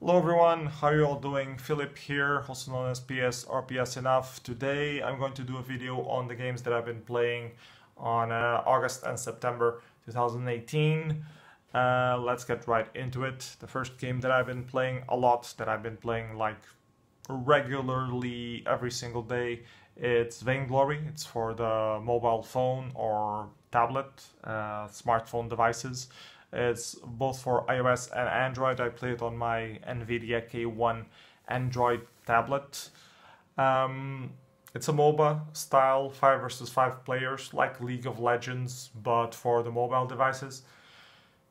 Hello everyone, how are you all doing? Philip here, also known as PS or PS Enough. Today I'm going to do a video on the games that I've been playing on August and September 2018. Let's get right into it. The first game that I've been playing a lot, that I've been playing like regularly every single day, it's Vainglory. It's for the mobile phone or tablet, smartphone devices. It's both for iOS and Android. I play it on my NVIDIA K1 Android tablet. It's a MOBA style, 5 versus 5 players, like League of Legends, but for the mobile devices.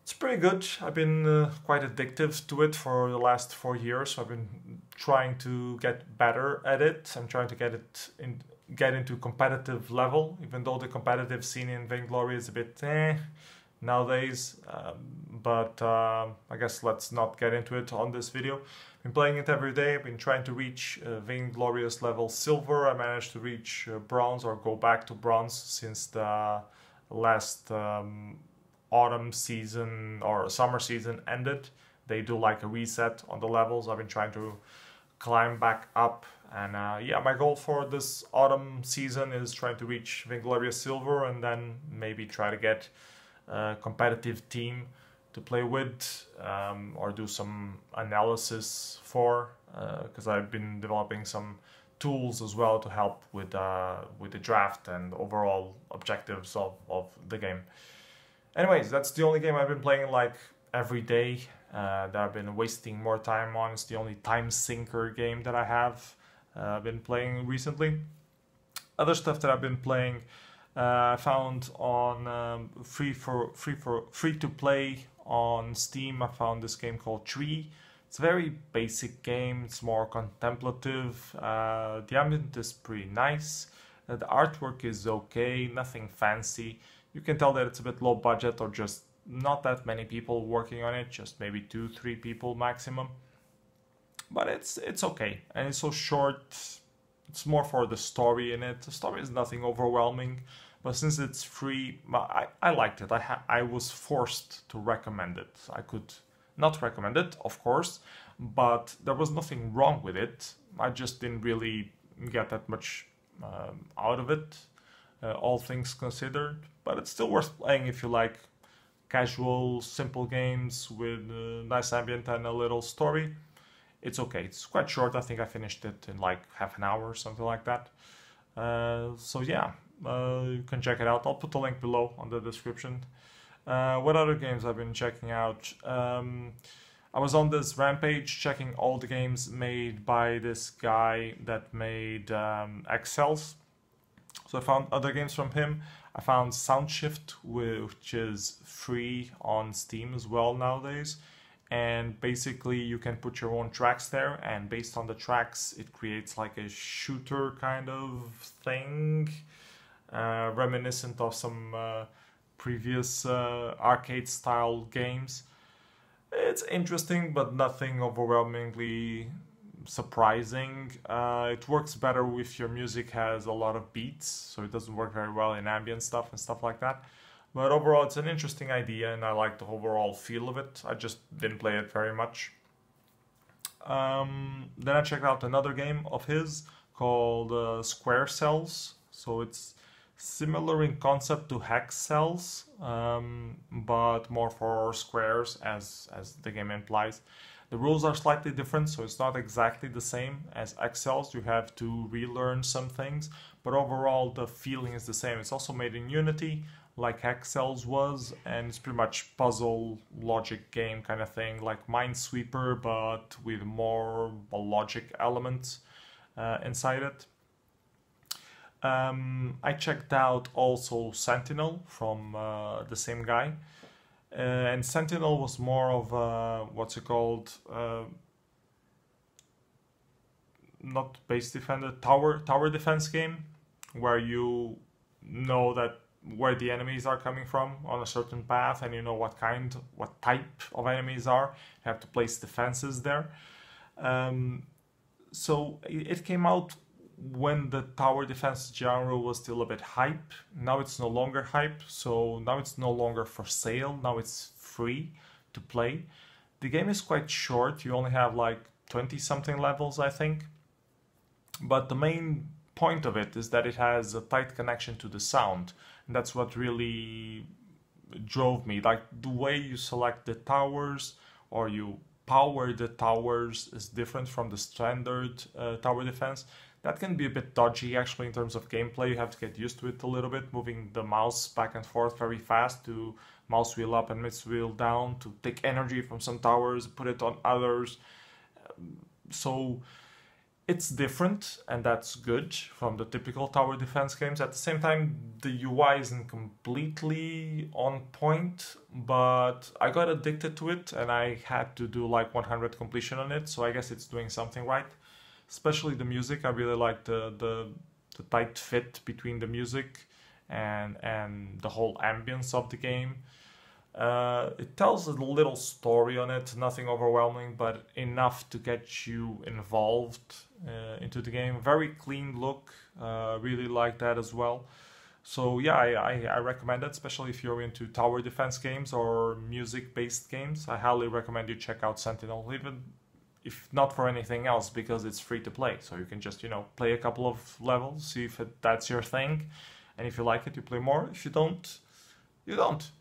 It's pretty good. I've been quite addictive to it for the last 4 years. So I've been trying to get better at it. I'm trying to get into competitive level, even though the competitive scene in Vainglory is a bit nowadays, but I guess let's not get into it on this video. I've been playing it every day. I've been trying to reach Vainglorious level silver. I managed to reach bronze, or go back to bronze, since the last autumn season or summer season ended. They do like a reset on the levels. I've been trying to climb back up, and yeah, my goal for this autumn season is trying to reach Vainglorious silver, and then maybe try to get competitive team to play with, or do some analysis for, because I've been developing some tools as well to help with the draft and overall objectives of the game. Anyways, that's the only game I've been playing like every day, that I've been wasting more time on. It's the only time sinker game that I have been playing recently. Other stuff that I've been playing, I found on free to play on Steam. I found this game called Tree. It's a very basic game. It's more contemplative. The ambient is pretty nice. The artwork is okay, nothing fancy. You can tell that it's a bit low budget, or just not that many people working on it, just maybe 2-3 people maximum. But it's okay, and it's so short. It's more for the story in it. The story is nothing overwhelming, but since it's free, I liked it. I was forced to recommend it. I could not recommend it, of course, but there was nothing wrong with it. I just didn't really get that much out of it, all things considered. But it's still worth playing if you like casual, simple games with nice ambient and a little story. It's okay. It's quite short. I think I finished it in like half an hour or something like that. So yeah, you can check it out. I'll put the link below on the description. What other games I've been checking out? I was on this rampage checking all the games made by this guy that made Excels. So I found other games from him. I found Soundshift, which is free on Steam as well nowadays. And basically you can put your own tracks there, and based on the tracks it creates like a shooter kind of thing, reminiscent of some previous arcade style games. It's interesting, but nothing overwhelmingly surprising. It works better if your music has a lot of beats, so it doesn't work very well in ambient stuff and stuff like that. But overall, it's an interesting idea, and I like the overall feel of it. I just didn't play it very much. Then I checked out another game of his called Square Cells. So it's similar in concept to Hex Cells, but more for squares, as the game implies. The rules are slightly different, so it's not exactly the same as Hex Cells. You have to relearn some things, but overall the feeling is the same. It's also made in Unity, like Hex Cells was, and it's pretty much puzzle logic game kind of thing, like Minesweeper, but with more logic elements inside it. I checked out also Sentinel from the same guy, and Sentinel was more of a, what's it called, not base defender, tower defense game, where you know that where the enemies are coming from on a certain path, and you know what type of enemies are. You have to place defenses there. So it came out when the tower defense genre was still a bit hype. Now it's no longer hype, so now it's no longer for sale. Now it's free to play. The game is quite short. You only have like 20 something levels, I think. But the main point of it is that it has a tight connection to the sound. And that's what really drove me. Like the way you select the towers or you power the towers is different from the standard tower defense. That can be a bit dodgy actually in terms of gameplay. You have to get used to it a little bit, moving the mouse back and forth very fast to mouse wheel up and mouse wheel down to take energy from some towers, put it on others. So it's different, and that's good from the typical tower defense games. At the same time, the UI isn't completely on point, but I got addicted to it and I had to do like 100 completion on it, so I guess it's doing something right. Especially the music, I really like the tight fit between the music and the whole ambience of the game. It tells a little story on it, nothing overwhelming, but enough to get you involved into the game. Very clean look, really like that as well. So yeah, I recommend it, especially if you're into tower defense games or music-based games. I highly recommend you check out Sentinel, even if not for anything else, because it's free to play. So you can just, play a couple of levels, see if that's your thing. And if you like it, you play more. If you don't, you don't.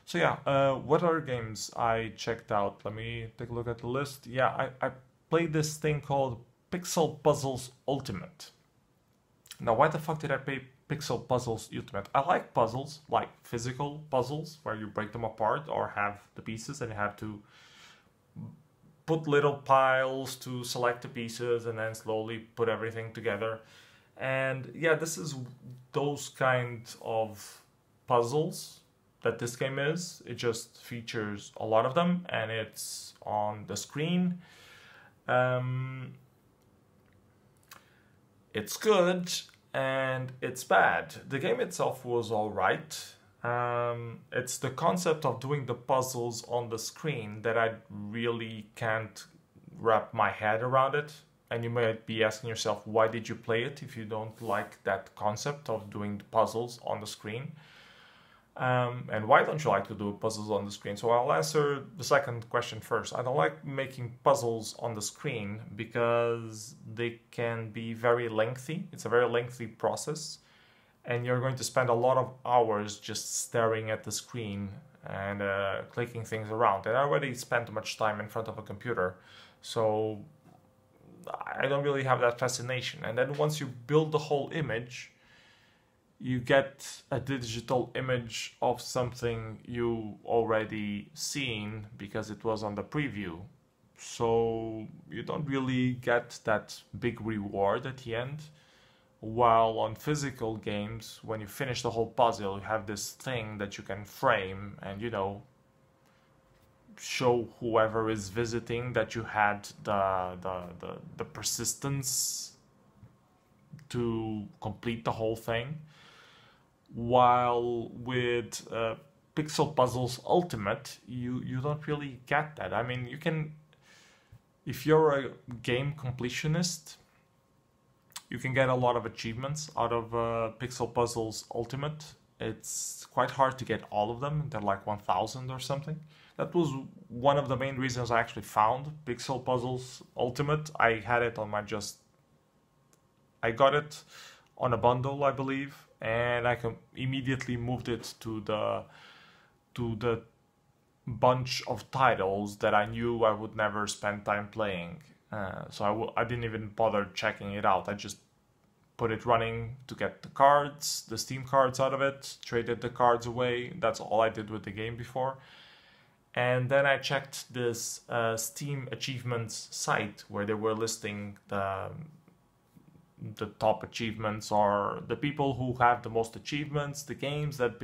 So yeah, what other games I checked out? Let me take a look at the list. Yeah, I played this thing called Pixel Puzzles Ultimate. Now, why the fuck did I play Pixel Puzzles Ultimate? I like puzzles, like physical puzzles, where you break them apart or have the pieces and you have to put little piles to select the pieces and then slowly put everything together. And yeah, this is those kind of puzzles that this game is. It just features a lot of them and it's on the screen. It's good and it's bad. The game itself was alright. It's the concept of doing the puzzles on the screen that I really can't wrap my head around it. And you might be asking yourself, why did you play it if you don't like that concept of doing the puzzles on the screen? And why don't you like to do puzzles on the screen? So I'll answer the second question first. I don't like making puzzles on the screen because they can be very lengthy. It's a very lengthy process. And you're going to spend a lot of hours just staring at the screen and clicking things around. And I already spent much time in front of a computer, so I don't really have that fascination. And then once you build the whole image, you get a digital image of something you already seen because it was on the preview. So you don't really get that big reward at the end. While on physical games, when you finish the whole puzzle, you have this thing that you can frame and, show whoever is visiting that you had the persistence to complete the whole thing. While with Pixel Puzzles Ultimate, you don't really get that. I mean, you can, if you're a game completionist, you can get a lot of achievements out of Pixel Puzzles Ultimate. It's quite hard to get all of them. They're like 1,000 or something. That was one of the main reasons I actually found Pixel Puzzles Ultimate. I had it on my I got it on a bundle, I believe, and I immediately moved it to the bunch of titles that I knew I would never spend time playing. So I didn't even bother checking it out. I just put it running to get the cards, the Steam cards out of it, traded the cards away. That's all I did with the game before. And then I checked this Steam achievements site where they were listing the top achievements or the people who have the most achievements, the games that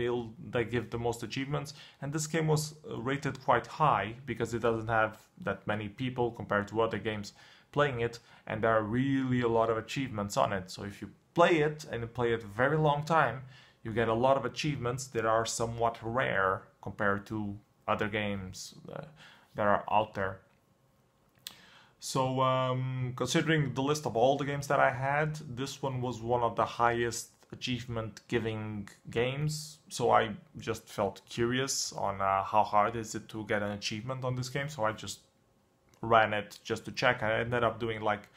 give the most achievements. And this game was rated quite high because it doesn't have that many people compared to other games playing it, and there are really a lot of achievements on it. So if you play it and play it a very long time, you get a lot of achievements that are somewhat rare compared to other games that are out there. So considering the list of all the games that I had, this one was one of the highest achievement giving games, so I just felt curious on how hard is it to get an achievement on this game, so I just ran it just to check. I ended up doing like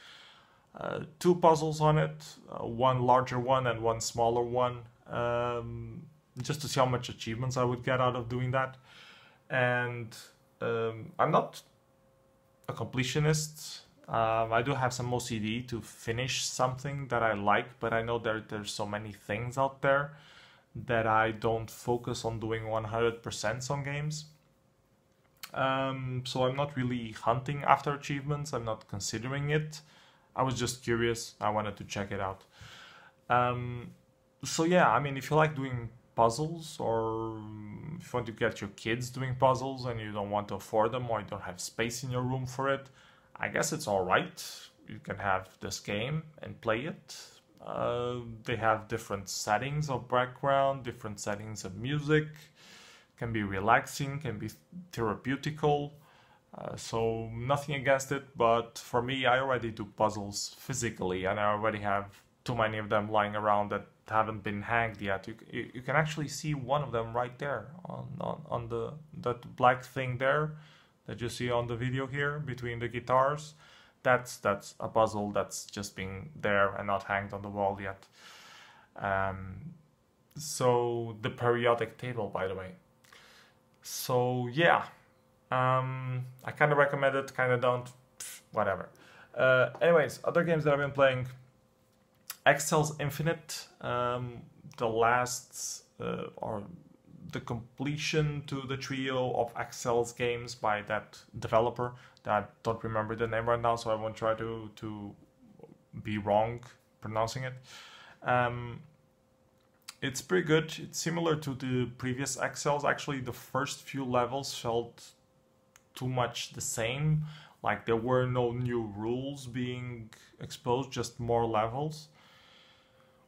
2 puzzles on it, one larger one and one smaller one, just to see how much achievements I would get out of doing that. And I'm not a completionist. I do have some OCD to finish something that I like, but I know there's so many things out there that I don't focus on doing 100% on games. So I'm not really hunting after achievements. I'm not considering it. I was just curious. I wanted to check it out. So yeah, I mean, if you like doing puzzles, or if you want to get your kids doing puzzles and you don't want to afford them, or you don't have space in your room for it, I guess it's alright. You can have this game and play it. They have different settings of background, different settings of music. Can be relaxing, can be therapeutical. So nothing against it, but for me, I already do puzzles physically, and I already have too many of them lying around that haven't been hanged yet. You can actually see one of them right there on that black thing there that you see on the video here between the guitars. That's a puzzle that's just been there and not hanged on the wall yet. So the periodic table, by the way. So yeah, I kind of recommend it, kind of don't, whatever. Anyways, other games that I've been playing: Excel's Infinite, the last or the completion to the trio of Excel's games by that developer that I don't remember the name right now, so I won't try to be wrong pronouncing it. It's pretty good. It's similar to the previous Excels. Actually, the first few levels felt too much the same. Like there were no new rules being exposed, just more levels.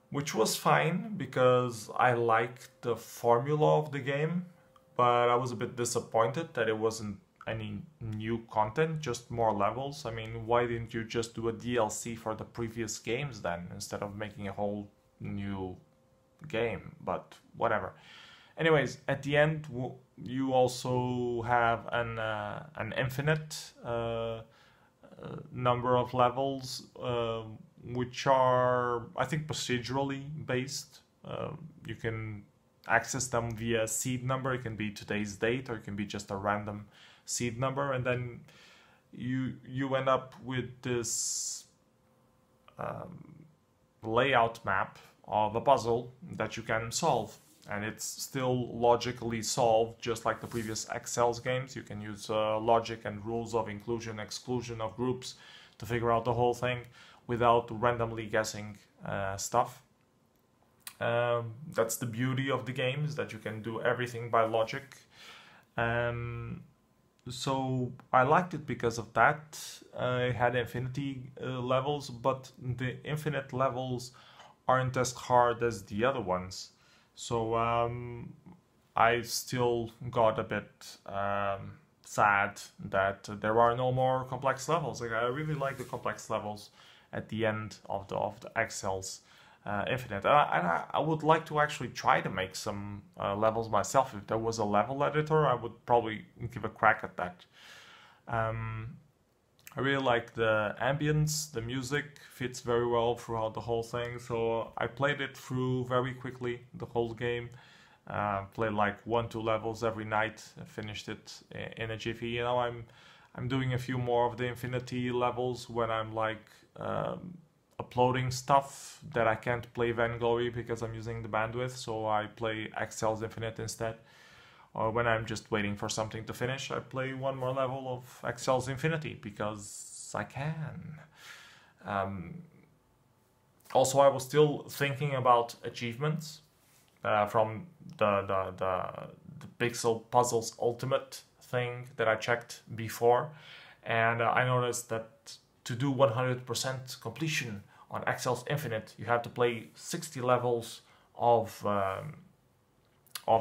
Which was fine because I liked the formula of the game, but I was a bit disappointed that it wasn't any new content, just more levels. I mean, why didn't you just do a DLC for the previous games then, instead of making a whole new game? But whatever. Anyways, at the end, you also have an infinite number of levels, which are, I think, procedurally based. You can access them via seed number. It can be today's date, or it can be just a random seed number, and then you end up with this layout map of a puzzle that you can solve. And it's still logically solved, just like the previous Excel's games. You can use logic and rules of inclusion, exclusion of groups to figure out the whole thing without randomly guessing stuff. That's the beauty of the game, is that you can do everything by logic. So I liked it because of that. It had infinity levels, but the infinite levels aren't as hard as the other ones. So I still got a bit sad that there are no more complex levels. Like, I really like the complex levels at the end of the Excel's Infinite. And I would like to actually try to make some levels myself. If there was a level editor, I would probably give a crack at that. I really like the ambience, the music fits very well throughout the whole thing, so I played it through very quickly, the whole game. Played like 1-2 levels every night, finished it in a jiffy. You know, I'm doing a few more of the Infinity levels when I'm like uploading stuff that I can't play Vainglory because I'm using the bandwidth, so I play Excel's Infinite instead. Or when I'm just waiting for something to finish, I play one more level of Excel's Infinity because I can. Also, I was still thinking about achievements from the Pixel Puzzles Ultimate thing that I checked before, and I noticed that to do 100% completion on Excel's Infinite, you have to play 60 levels of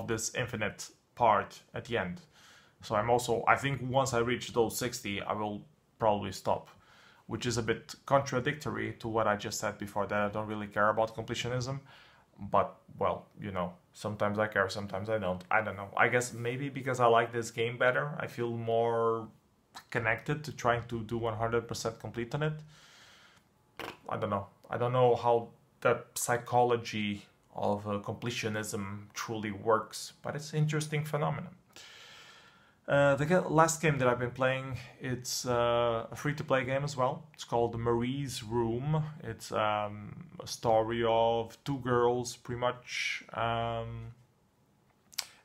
this Infinite part at the end. So I think once I reach those 60, I will probably stop, which is a bit contradictory to what I just said before, that I don't really care about completionism. but well, you know, sometimes I care, sometimes I don't. I don't know. I guess maybe because I like this game better, I feel more connected to trying to do 100% complete on it. I don't know. I don't know how that psychology of completionism truly works, but it's an interesting phenomenon. The last game that I've been playing, it's a free-to-play game as well. It's called Marie's Room. It's a story of two girls, pretty much, and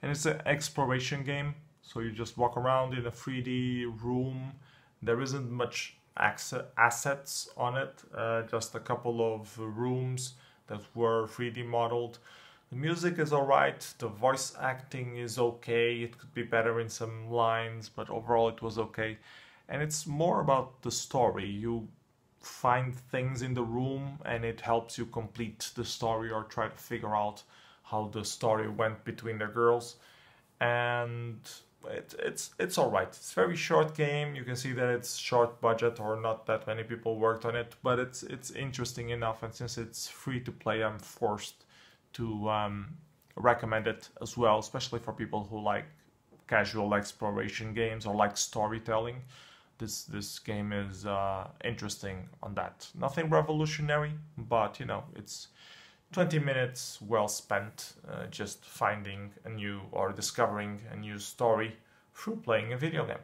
it's an exploration game. So you just walk around in a 3D room. There isn't much assets on it, just a couple of rooms that were 3D modeled. The music is alright, the voice acting is okay, it could be better in some lines, but overall it was okay. And it's more about the story. You find things in the room and it helps you complete the story or try to figure out how the story went between the girls. And it's alright. It's a very short game. You can see that it's short budget or not that many people worked on it, but it's interesting enough, and since it's free to play, I'm forced to recommend it as well, especially for people who like casual exploration games or like storytelling. This game is interesting on that. Nothing revolutionary, but you know, it's 20 minutes well spent just finding a new or discovering a new story through playing a video game.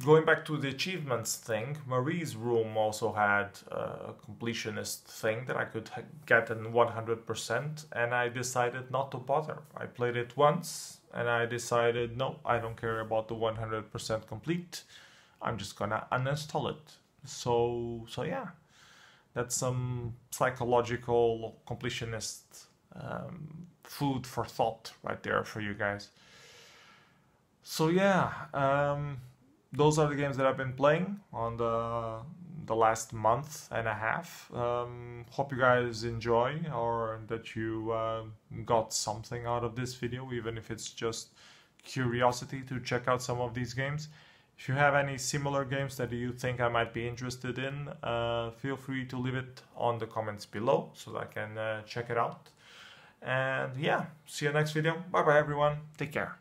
Going back to the achievements thing, Marie's Room also had a completionist thing that I could get in 100%, and I decided not to bother. I played it once and I decided, no, I don't care about the 100% complete. I'm just gonna uninstall it. So yeah, that's some psychological completionist food for thought right there for you guys. So yeah, those are the games that I've been playing on the last month and a half. Hope you guys enjoy, or that you got something out of this video, even if it's just curiosity to check out some of these games. If you have any similar games that you think I might be interested in, feel free to leave it on the comments below so that I can check it out. And yeah, see you next video. Bye bye everyone. Take care.